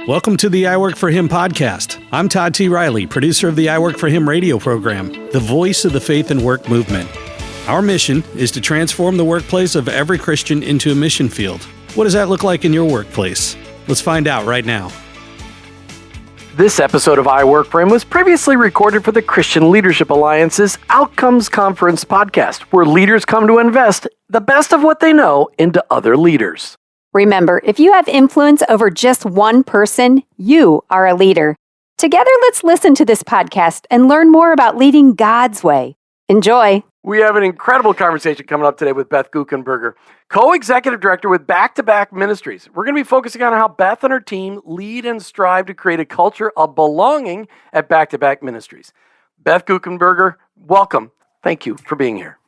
Welcome to the I Work for Him podcast. I'm Todd T. Riley, producer of the I Work for Him radio program, the voice of the faith and work movement. Our mission is to transform the workplace of every Christian into a mission field. What does that look like in your workplace? Let's find out right now. This episode of I Work for Him was previously recorded for the Christian Leadership Alliance's Outcomes Conference podcast, where leaders come to invest the best of what they know into other leaders. Remember, if you have influence over just one person, you are a leader. Together, let's listen to this podcast and learn more about leading God's way. Enjoy. We have an incredible conversation coming up today with Beth Guckenberger, co-executive director with Back-to-Back Ministries. We're going to be focusing on how Beth and her team lead and strive to create a culture of belonging at Back-to-Back Ministries. Beth Guckenberger, welcome. Thank you for being here.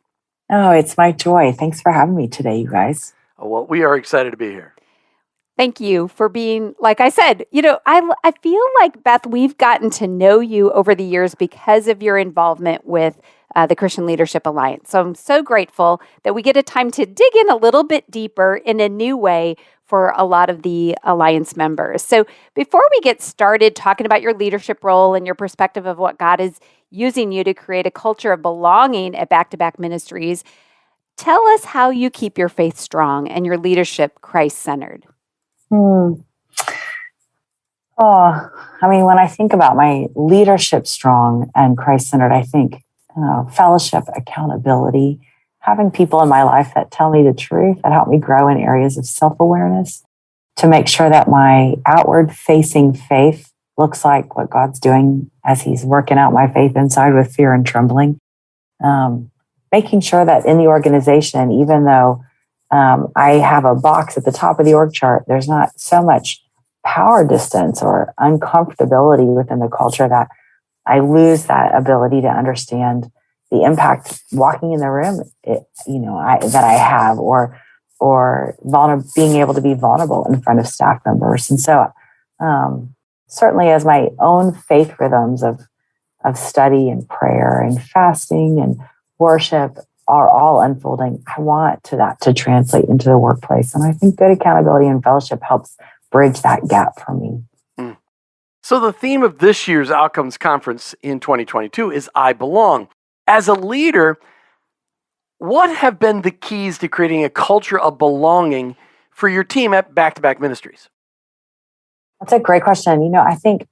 Oh, it's my joy. Thanks for having me today, you guys. Well, we are excited to be here. Thank you for being, like I said, I feel like, Beth, we've gotten to know you over the years because of your involvement with the Christian Leadership Alliance. So I'm so grateful that we get a time to dig in a little bit deeper in a new way for a lot of the Alliance members. So before we get started talking about your leadership role and your perspective of what God is using you to create a culture of belonging at Back-to-Back Ministries, tell us how you keep your faith strong and your leadership Christ-centered. When I think about my leadership strong and Christ-centered, I think fellowship, accountability, having people in my life that tell me the truth, that help me grow in areas of self-awareness, to make sure that my outward-facing faith looks like what God's doing as He's working out my faith inside with fear and trembling. Making sure that in the organization, even though I have a box at the top of the org chart, there's not so much power distance or uncomfortability within the culture that I lose that ability to understand the impact walking in the room, that I have, or being able to be vulnerable in front of staff members. And so, certainly, as my own faith rhythms of study and prayer and fasting and worship are all unfolding, I want that to translate into the workplace. And I think good accountability and fellowship helps bridge that gap for me. So the theme of this year's Outcomes Conference in 2022 is I Belong. As a leader, what have been the keys to creating a culture of belonging for your team at Back-to-Back Ministries? That's a great question. I think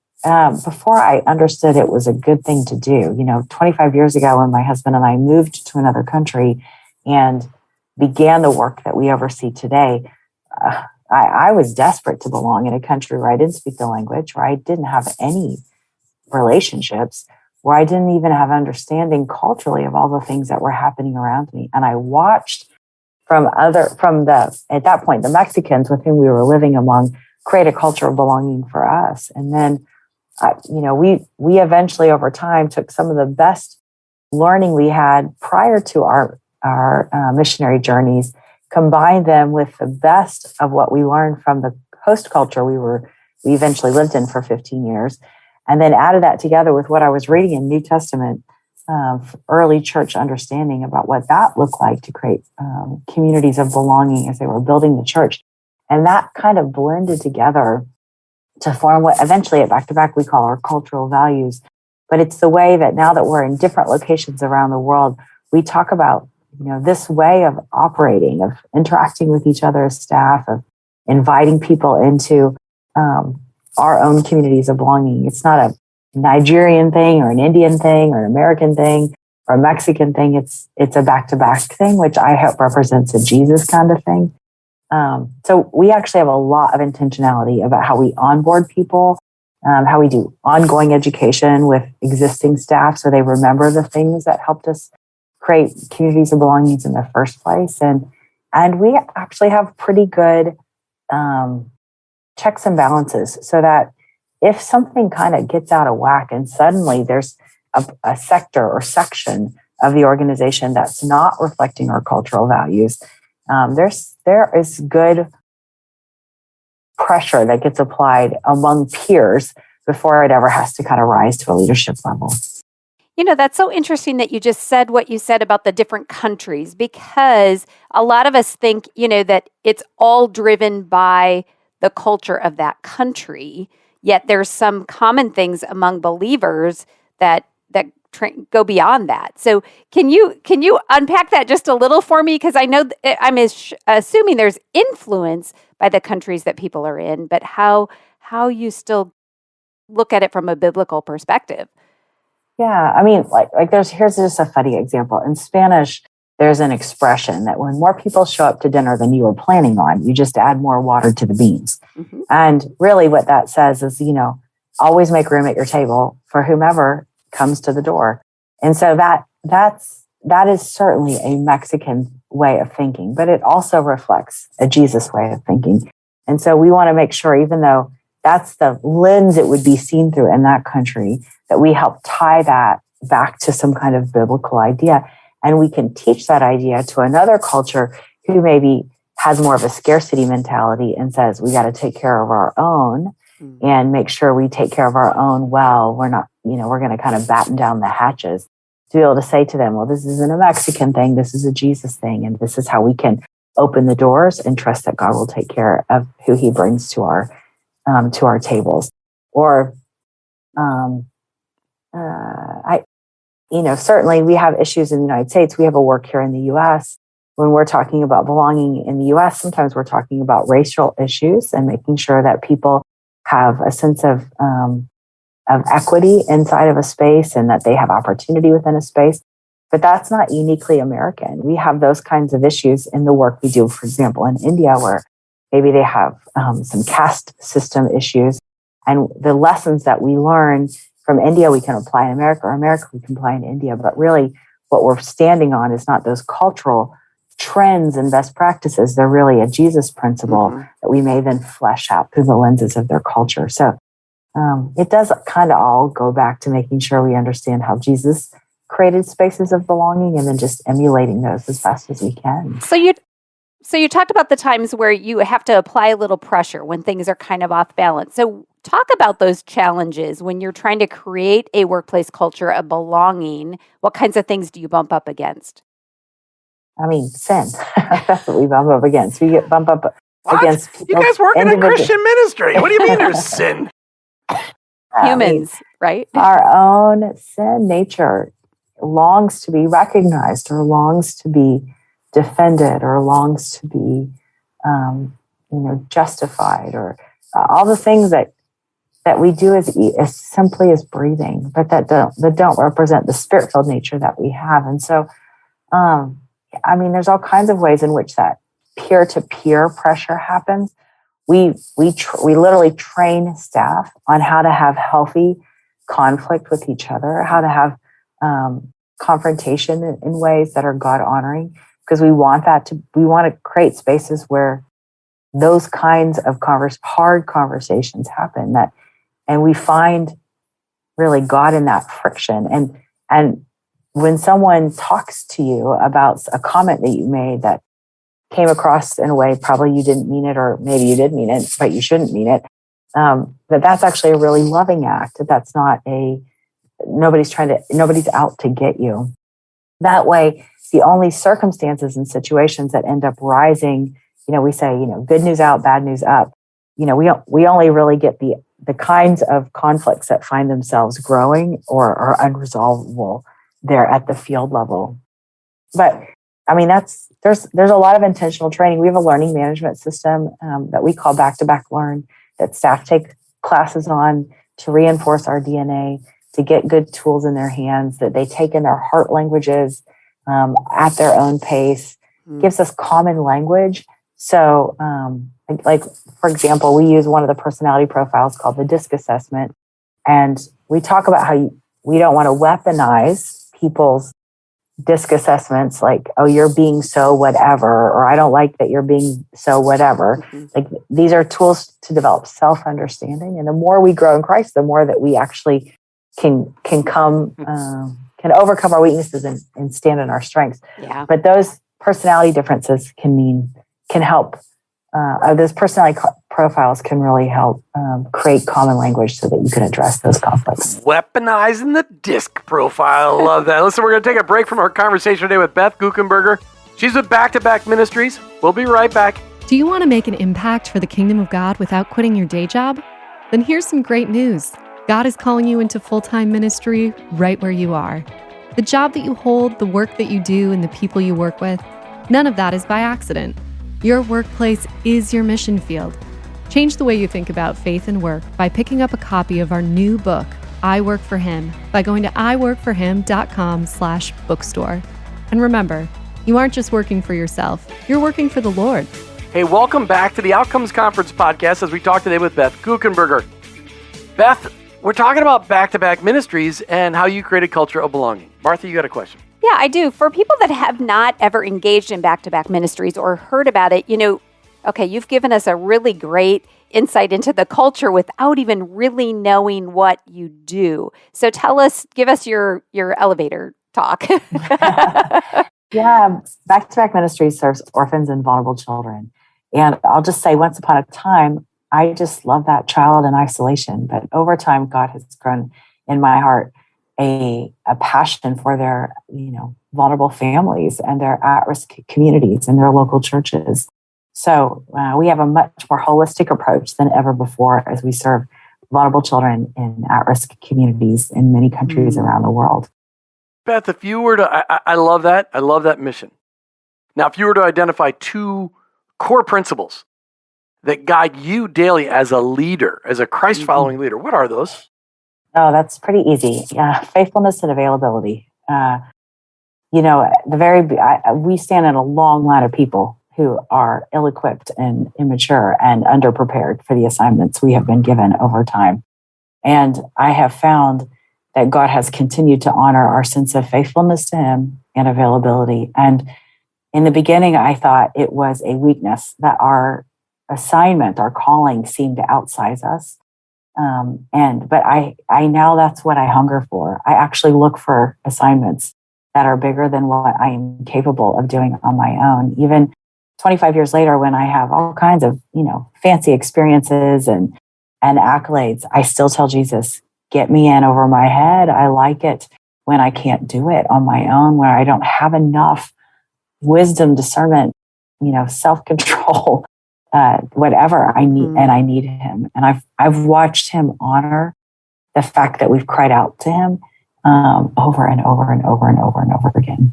before I understood it was a good thing to do, 25 years ago when my husband and I moved to another country and began the work that we oversee today, I was desperate to belong in a country where I didn't speak the language, where I didn't have any relationships, where I didn't even have understanding culturally of all the things that were happening around me. And I watched at that point, the Mexicans with whom we were living among create a culture of belonging for us. And then, we eventually over time took some of the best learning we had prior to our missionary journeys, combined them with the best of what we learned from the host culture we eventually lived in for 15 years, and then added that together with what I was reading in New Testament early church understanding about what that looked like to create communities of belonging as they were building the church. And that kind of blended together to form what eventually at Back-to-Back we call our cultural values. But it's the way that now that we're in different locations around the world, we talk about this way of operating, of interacting with each other as staff, of inviting people into our own communities of belonging. It's not a Nigerian thing or an Indian thing or an American thing or a Mexican thing. It's a Back-to-Back thing, which I hope represents a Jesus kind of thing. So we actually have a lot of intentionality about how we onboard people, how we do ongoing education with existing staff so they remember the things that helped us create communities of belongings in the first place. And we actually have pretty good checks and balances so that if something kind of gets out of whack and suddenly there's a sector or section of the organization that's not reflecting our cultural values, there is good pressure that gets applied among peers before it ever has to kind of rise to a leadership level. That's so interesting that you just said what you said about the different countries, because a lot of us think, that it's all driven by the culture of that country, yet there's some common things among believers that go beyond that. So can you unpack that just a little for me? Because I know I'm assuming there's influence by the countries that people are in, but how you still look at it from a biblical perspective. Yeah, I mean, here's just a funny example. In Spanish, there's an expression that when more people show up to dinner than you were planning on, you just add more water to the beans. Mm-hmm. And really what that says is, always make room at your table for whomever comes to the door. And so that is certainly a Mexican way of thinking, but it also reflects a Jesus way of thinking. And so we want to make sure, even though that's the lens it would be seen through in that country, that we help tie that back to some kind of biblical idea. And we can teach that idea to another culture who maybe has more of a scarcity mentality and says, we got to take care of our own and make sure we take care of our own well. We're not, we're going to kind of batten down the hatches to be able to say to them, well, this isn't a Mexican thing. This is a Jesus thing. And this is how we can open the doors and trust that God will take care of who he brings to our tables. Or, certainly we have issues in the United States. We have a work here in the U.S. When we're talking about belonging in the U.S., sometimes we're talking about racial issues and making sure that people have a sense of equity inside of a space and that they have opportunity within a space. But that's not uniquely American. We have those kinds of issues in the work we do, for example, in India, where maybe they have some caste system issues. And the lessons that we learn from India, we can apply in America, or America, we can apply in India. But really, what we're standing on is not those cultural trends and best practices. They're really a Jesus principle that we may then flesh out through the lenses of their culture. So it does kind of all go back to making sure we understand how Jesus created spaces of belonging and then just emulating those as best as we can. So you talked about the times where you have to apply a little pressure when things are kind of off balance. So talk about those challenges when you're trying to create a workplace culture of belonging. What kinds of things do you bump up against? I mean, sin. That's what we bump up against. We get bump up against people. You guys work in a Christian ministry. What do you mean there's sin? Humans, right? Our own sin nature longs to be recognized, or longs to be defended, or longs to be, justified, or all the things that we do as simply as breathing, but that don't represent the spirit-filled nature that we have. And so, there's all kinds of ways in which that peer-to-peer pressure happens. We literally train staff on how to have healthy conflict with each other, how to have confrontation in ways that are God-honoring, because we want to create spaces where those kinds of hard conversations happen, and we find really God in that friction. And when someone talks to you about a comment that you made that came across in a way probably you didn't mean it, or maybe you did mean it, but you shouldn't mean it, that's actually a really loving act. That's not nobody's out to get you. That way, the only circumstances and situations that end up rising, we say, good news out, bad news up. We only really get the kinds of conflicts that find themselves growing or are unresolvable there at the field level. But there's a lot of intentional training. We have a learning management system that we call Back-to-Back Learn, that staff take classes on to reinforce our DNA, to get good tools in their hands that they take in their heart languages at their own pace, gives us common language. So, for example, we use one of the personality profiles called the DISC assessment. And we talk about how we don't want to weaponize people's DISC assessments, like, oh, you're being so whatever, or I don't like that you're being so whatever. Like, these are tools to develop self-understanding. And the more we grow in Christ, the more that we actually can overcome our weaknesses and stand in our strengths. Yeah. But those personality differences can help. Those personality profiles can really help create common language so that you can address those conflicts. Weaponizing the DISC profile. I love that. Listen, we're going to take a break from our conversation today with Beth Guckenberger. She's with Back-to-Back Ministries. We'll be right back. Do you want to make an impact for the kingdom of God without quitting your day job? Then here's some great news. God is calling you into full-time ministry right where you are. The job that you hold, the work that you do, and the people you work with, none of that is by accident. Your workplace is your mission field. Change the way you think about faith and work by picking up a copy of our new book, I Work for Him, by going to iworkforhim.com/bookstore. And remember, you aren't just working for yourself, you're working for the Lord. Hey, welcome back to the Outcomes Conference podcast as we talk today with Beth Guckenberger. Beth, we're talking about back-to-back ministries and how you create a culture of belonging. Martha, you got a question? Yeah, I do. For people that have not ever engaged in back-to-back ministries or heard about it, okay, you've given us a really great insight into the culture without even really knowing what you do. So give us your elevator talk. Yeah, back-to-back ministry serves orphans and vulnerable children. And I'll just say, once upon a time, I just loved that child in isolation. But over time, God has grown in my heart a passion for their, vulnerable families and their at-risk communities and their local churches. So we have a much more holistic approach than ever before as we serve vulnerable children in at-risk communities in many countries around the world. Beth, if you were to, I love that. I love that mission. Now, if you were to identify two core principles that guide you daily as a leader, as a Christ-following leader, what are those? Oh, that's pretty easy. Faithfulness and availability. We stand in a long line of people who are ill-equipped and immature and underprepared for the assignments we have been given over time. And I have found that God has continued to honor our sense of faithfulness to Him and availability. And in the beginning, I thought it was a weakness that our assignment, our calling seemed to outsize us. But I now that's what I hunger for. I actually look for assignments that are bigger than what I am capable of doing on my own. Even 25 years later, when I have all kinds of, fancy experiences and accolades, I still tell Jesus, get me in over my head. I like it when I can't do it on my own, when I don't have enough wisdom, discernment, self-control, whatever I need, and I need Him. And I've watched Him honor the fact that we've cried out to Him over and over and over and over and over again.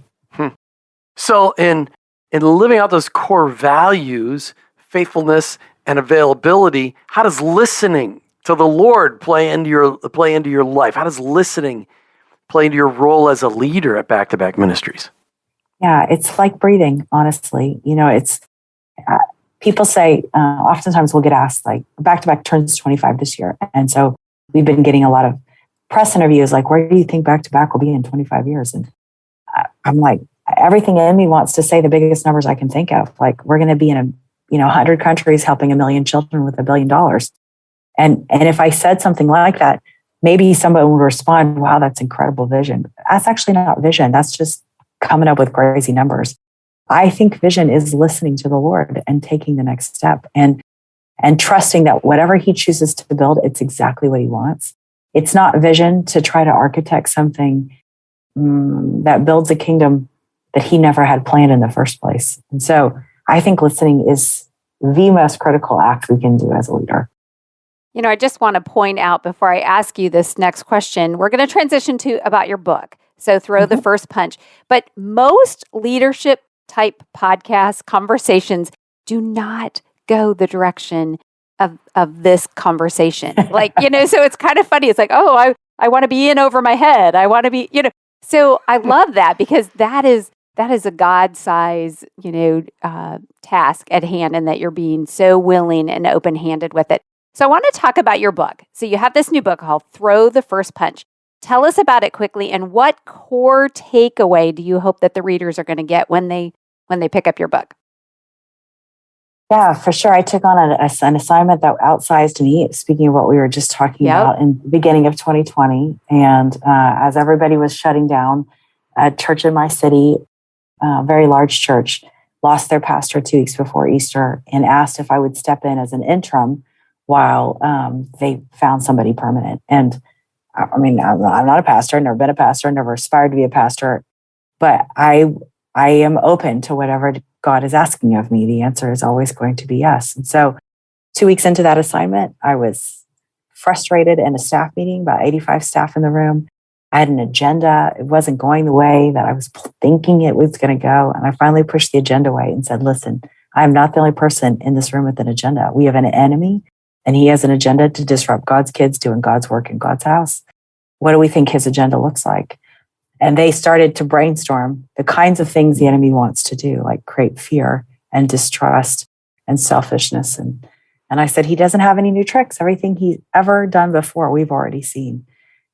So in living out those core values, faithfulness and availability, how does listening to the Lord play into your life? How does listening play into your role as a leader at back-to-back ministries? Yeah, it's like breathing, honestly. It's people say, oftentimes we'll get asked, like, back-to-back turns 25 this year. And so we've been getting a lot of press interviews, like, where do you think back-to-back will be in 25 years? And I'm like, everything in me wants to say the biggest numbers I can think of. Like, we're going to be in 100 countries helping 1 million children with $1 billion. And if I said something like that, maybe somebody would respond, wow, that's incredible vision. That's actually not vision. That's just coming up with crazy numbers. I think vision is listening to the Lord and taking the next step and trusting that whatever He chooses to build, it's exactly what He wants. It's not vision to try to architect something that builds a kingdom that He never had planned in the first place. And so I think listening is the most critical act we can do as a leader. I just want to point out before I ask you this next question, we're going to transition to about your book. So throw the first punch. But most leadership type podcasts, conversations do not go the direction of this conversation. So it's kind of funny. It's like, oh, I want to be in over my head. I want to be, So I love that because that is a God-size, task at hand, and that you're being so willing and open-handed with it. So I want to talk about your book. So you have this new book called Throw the First Punch. Tell us about it quickly, and what core takeaway do you hope that the readers are going to get when they pick up your book? Yeah, for sure. I took on an assignment that outsized me, speaking of what we were just talking about in the beginning of 2020. And as everybody was shutting down, a church in my city, a very large church, lost their pastor 2 weeks before Easter and asked if I would step in as an interim while they found somebody permanent. And I mean, I'm not a pastor, never been a pastor, never aspired to be a pastor, but I am open to whatever God is asking of me, the answer is always going to be yes. And so 2 weeks into that assignment, I was frustrated in a staff meeting, about 85 staff in the room. I had an agenda. It wasn't going the way that I was thinking it was going to go. And I finally pushed the agenda away and said, listen, I'm not the only person in this room with an agenda. We have an enemy, and he has an agenda to disrupt God's kids doing God's work in God's house. What do we think his agenda looks like? And they started to brainstorm the kinds of things the enemy wants to do, like create fear and distrust and selfishness. And I said, he doesn't have any new tricks. Everything he's ever done before, we've already seen.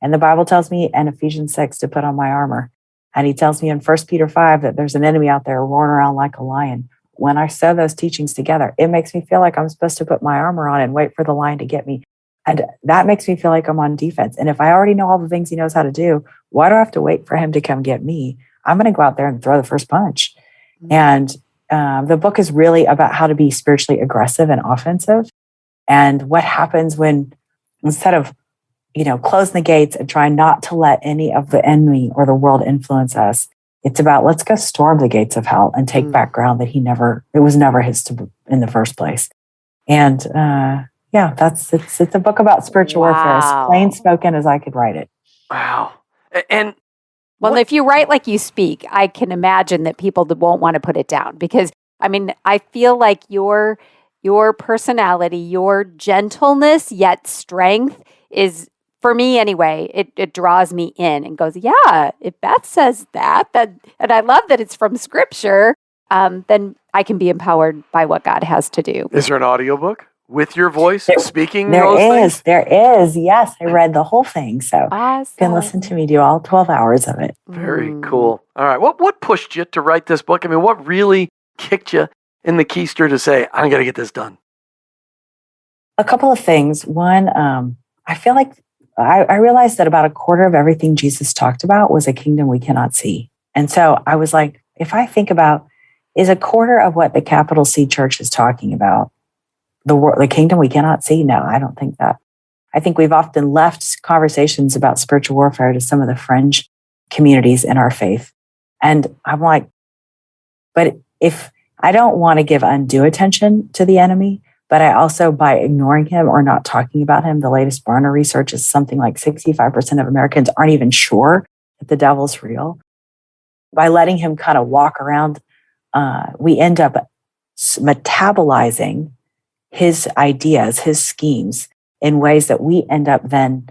And the Bible tells me in Ephesians 6 to put on my armor. And he tells me in 1 Peter 5 that there's an enemy out there roaring around like a lion. When I sew those teachings together, it makes me feel like I'm supposed to put my armor on and wait for the lion to get me. And that makes me feel like I'm on defense. And if I already know all the things he knows how to do, why do I have to wait for him to come get me? I'm going to go out there and throw the first punch. And the book is really about how to be spiritually aggressive and offensive. And what happens when, instead of, closing the gates and trying not to let any of the enemy or the world influence us, it's about, let's go storm the gates of hell and take back ground that it was never his in the first place. And it's a book about spiritual warfare, as plain spoken as I could write it. Wow. And if you write like you speak, I can imagine that people won't want to put it down, because I feel like your personality, your gentleness yet strength is, for me anyway, it draws me in and goes, yeah, if Beth says that, and I love that it's from Scripture, then I can be empowered by what God has to do. Is there an audiobook with your voice speaking those things? There is. Yes, I read the whole thing. So awesome. You can listen to me do all 12 hours of it. Very cool. All right. What pushed you to write this book? What really kicked you in the keister to say, I'm going to get this done? A couple of things. One, I feel like I realized that about a quarter of everything Jesus talked about was a kingdom we cannot see. And so I was like, if I think about, is a quarter of what the capital C church is talking about the kingdom we cannot see? No, I don't think that. I think we've often left conversations about spiritual warfare to some of the fringe communities in our faith. And I'm like, but if I don't want to give undue attention to the enemy, but I also, by ignoring him or not talking about him, the latest Barna research is something like 65% of Americans aren't even sure that the devil's real. By letting him kind of walk around, we end up metabolizing his ideas, his schemes, in ways that we end up then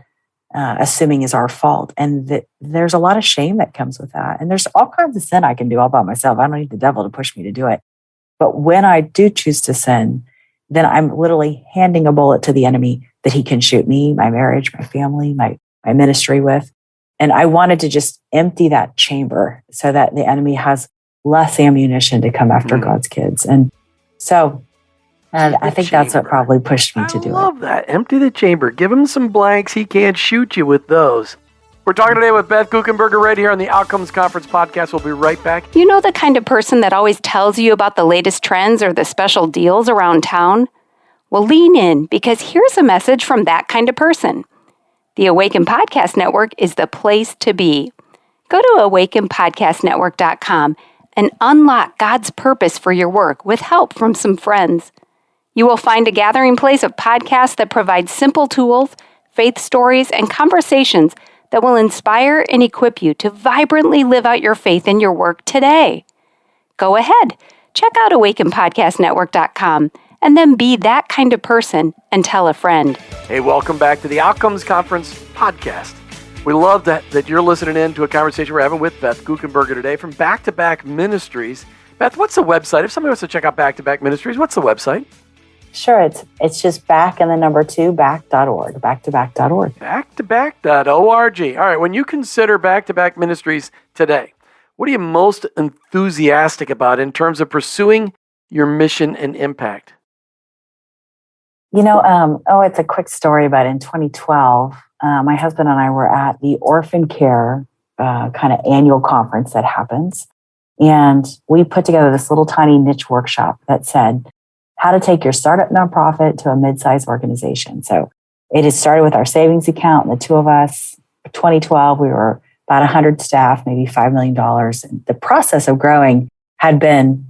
assuming is our fault. And there's a lot of shame that comes with that. And there's all kinds of sin I can do all by myself. I don't need the devil to push me to do it. But when I do choose to sin, then I'm literally handing a bullet to the enemy that he can shoot me, my marriage, my family, my ministry with. And I wanted to just empty that chamber so that the enemy has less ammunition to come after God's kids. And so I think that's what probably pushed me to do it. I love that. Empty the chamber. Give him some blanks. He can't shoot you with those. We're talking today with Beth Guckenberger right here on the Outcomes Conference podcast. We'll be right back. You know the kind of person that always tells you about the latest trends or the special deals around town? Well, lean in, because here's a message from that kind of person. The Awaken Podcast Network is the place to be. Go to awakenpodcastnetwork.com and unlock God's purpose for your work with help from some friends. You will find a gathering place of podcasts that provide simple tools, faith stories, and conversations that will inspire and equip you to vibrantly live out your faith in your work today. Go ahead, check out awakenpodcastnetwork.com and then be that kind of person and tell a friend. Hey, welcome back to the Outcomes Conference podcast. We love that you're listening in to a conversation we're having with Beth Guckenberger today from Back to Back Ministries. Beth, what's the website? If somebody wants to check out Back to Back Ministries, what's the website? Sure, it's just back and the number 2, back.org, backtoback.org. Backtoback.org. All right, when you consider Back to Back Ministries today, what are you most enthusiastic about in terms of pursuing your mission and impact? It's a quick story, but in 2012, my husband and I were at the orphan care kind of annual conference that happens. And we put together this little tiny niche workshop that said how to take your startup nonprofit to a mid-sized organization. So it had started with our savings account and the two of us. In 2012, we were about 100 staff, maybe $5 million. And the process of growing had been,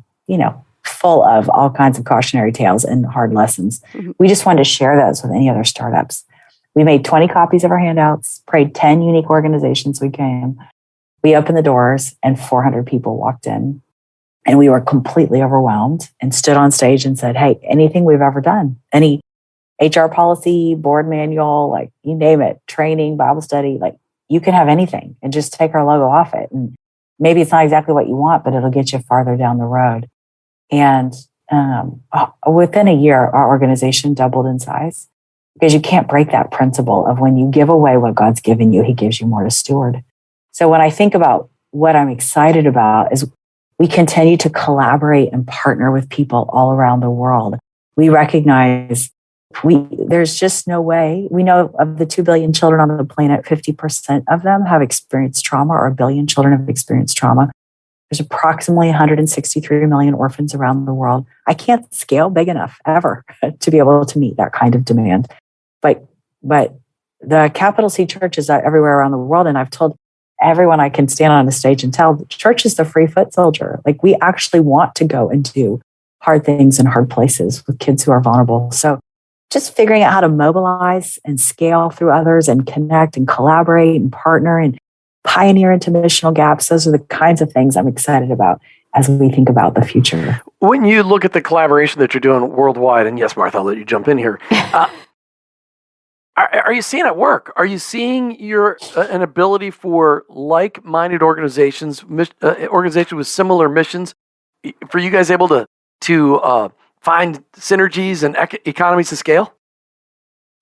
full of all kinds of cautionary tales and hard lessons. Mm-hmm. We just wanted to share those with any other startups. We made 20 copies of our handouts, prayed 10 unique organizations we came. We opened the doors and 400 people walked in. And we were completely overwhelmed and stood on stage and said, hey, anything we've ever done, any HR policy, board manual, like you name it, training, Bible study, like you can have anything and just take our logo off it. And maybe it's not exactly what you want, but it'll get you farther down the road. And within a year, our organization doubled in size because you can't break that principle of when you give away what God's given you, he gives you more to steward. So when I think about what I'm excited about is we continue to collaborate and partner with people all around the world. We recognize there's just no way. We know of the 2 billion children on the planet, 50% of them have experienced trauma, or 1 billion children have experienced trauma. There's approximately 163 million orphans around the world. I can't scale big enough ever to be able to meet that kind of demand. But the capital C churches are everywhere around the world, and I've told everyone I can stand on a stage and tell, the church is the free foot soldier. Like we actually want to go and do hard things in hard places with kids who are vulnerable. So just figuring out how to mobilize and scale through others and connect and collaborate and partner and pioneer into missional gaps. Those are the kinds of things I'm excited about as we think about the future. When you look at the collaboration that you're doing worldwide, and yes, Martha, I'll let you jump in here. Are you seeing it work? Are you seeing an ability for like-minded organizations with similar missions, for you guys able to find synergies and economies of scale?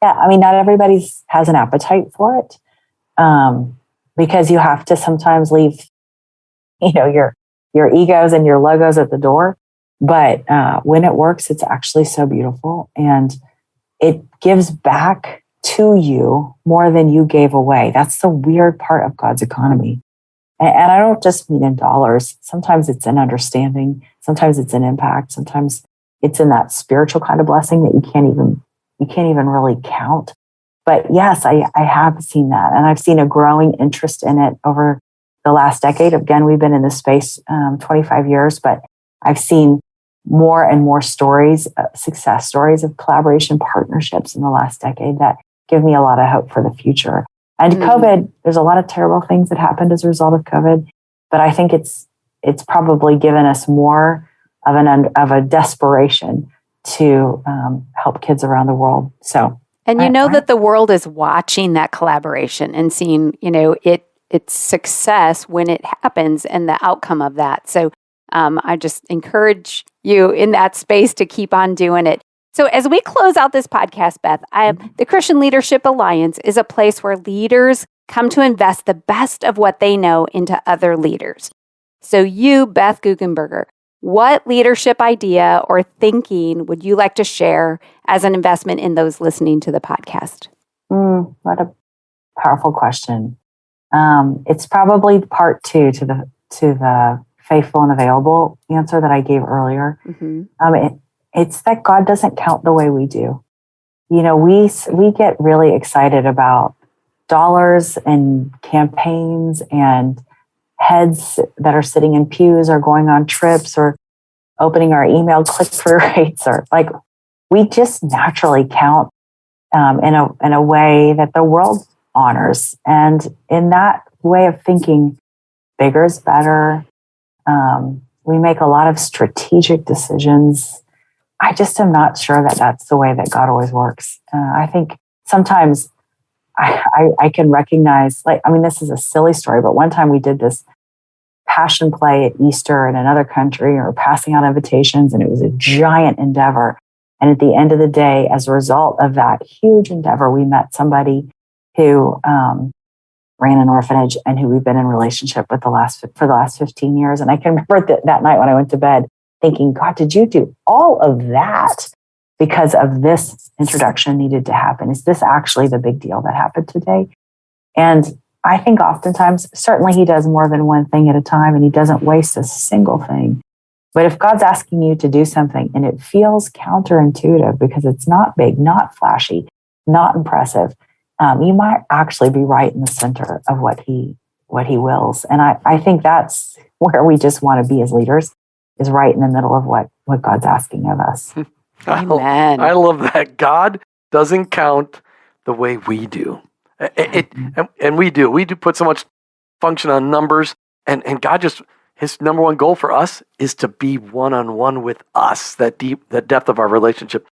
Yeah, I mean, not everybody has an appetite for it, because you have to sometimes leave, your egos and your logos at the door. But when it works, it's actually so beautiful, and it gives back to you more than you gave away. That's the weird part of God's economy. And I don't just mean in dollars. Sometimes it's in understanding. Sometimes it's in impact. Sometimes it's in that spiritual kind of blessing that you can't even really count. But yes, I have seen that. And I've seen a growing interest in it over the last decade. Again, we've been in this space 25 years, but I've seen more and more stories, success stories of collaboration partnerships in the last decade that give me a lot of hope for the future. And COVID, there's a lot of terrible things that happened as a result of COVID, but I think it's probably given us more of a desperation to help kids around the world. So, and that the world is watching that collaboration and seeing, its success when it happens and the outcome of that. So, I just encourage you in that space to keep on doing it. So as we close out this podcast, Beth, the Christian Leadership Alliance is a place where leaders come to invest the best of what they know into other leaders. So you, Beth Guckenberger, what leadership idea or thinking would you like to share as an investment in those listening to the podcast? What a powerful question. It's probably part two to the faithful and available answer that I gave earlier. Mm-hmm. It's that God doesn't count the way we do. We get really excited about dollars and campaigns and heads that are sitting in pews or going on trips or opening our email click-through rates, or like we just naturally count in a way that the world honors. And in that way of thinking, bigger is better. We make a lot of strategic decisions. I just am not sure that that's the way that God always works. I think sometimes I can recognize, this is a silly story, but one time we did this passion play at Easter in another country, or passing out invitations, and it was a giant endeavor. And at the end of the day, as a result of that huge endeavor, we met somebody who ran an orphanage and who we've been in relationship with for the last 15 years. And I can remember that night when I went to bed thinking, God, did you do all of that because of this introduction needed to happen? Is this actually the big deal that happened today? And I think oftentimes, certainly he does more than one thing at a time, and he doesn't waste a single thing. But if God's asking you to do something and it feels counterintuitive because it's not big, not flashy, not impressive, you might actually be right in the center of what he wills. And I think that's where we just want to be as leaders, is right in the middle of what God's asking of us. Amen. I love that. God doesn't count the way we do. And we do. We do put so much function on numbers. And God just, his number one goal for us is to be one-on-one with us, that depth of our relationship.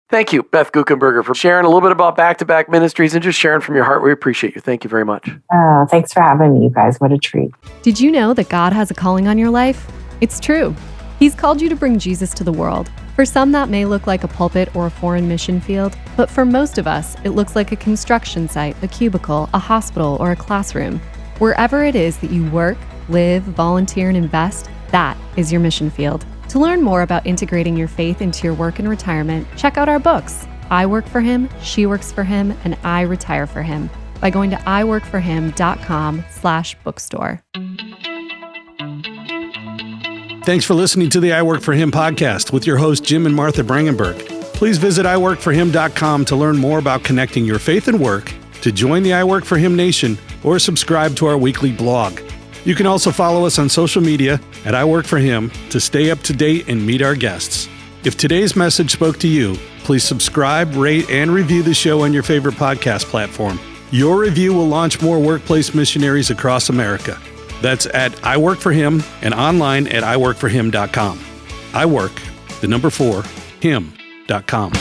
Thank you, Beth Guckenberger, for sharing a little bit about Back-to-Back Ministries and just sharing from your heart. We appreciate you. Thank you very much. Oh, thanks for having me, you guys. What a treat. Did you know that God has a calling on your life? It's true. He's called you to bring Jesus to the world. For some, that may look like a pulpit or a foreign mission field, but for most of us, it looks like a construction site, a cubicle, a hospital, or a classroom. Wherever it is that you work, live, volunteer, and invest, that is your mission field. To learn more about integrating your faith into your work and retirement, check out our books, I Work for Him, She Works for Him, and I Retire for Him by going to iworkforhim.com/bookstore. Thanks for listening to the I Work for Him podcast with your hosts, Jim and Martha Brangenberg. Please visit iworkforhim.com to learn more about connecting your faith and work, to join the I Work for Him Nation, or subscribe to our weekly blog. You can also follow us on social media at I Work for Him to stay up to date and meet our guests. If today's message spoke to you, please subscribe, rate, and review the show on your favorite podcast platform. Your review will launch more workplace missionaries across America. That's at I Work for Him and online at iworkforhim.com. I work, the number 4, him.com.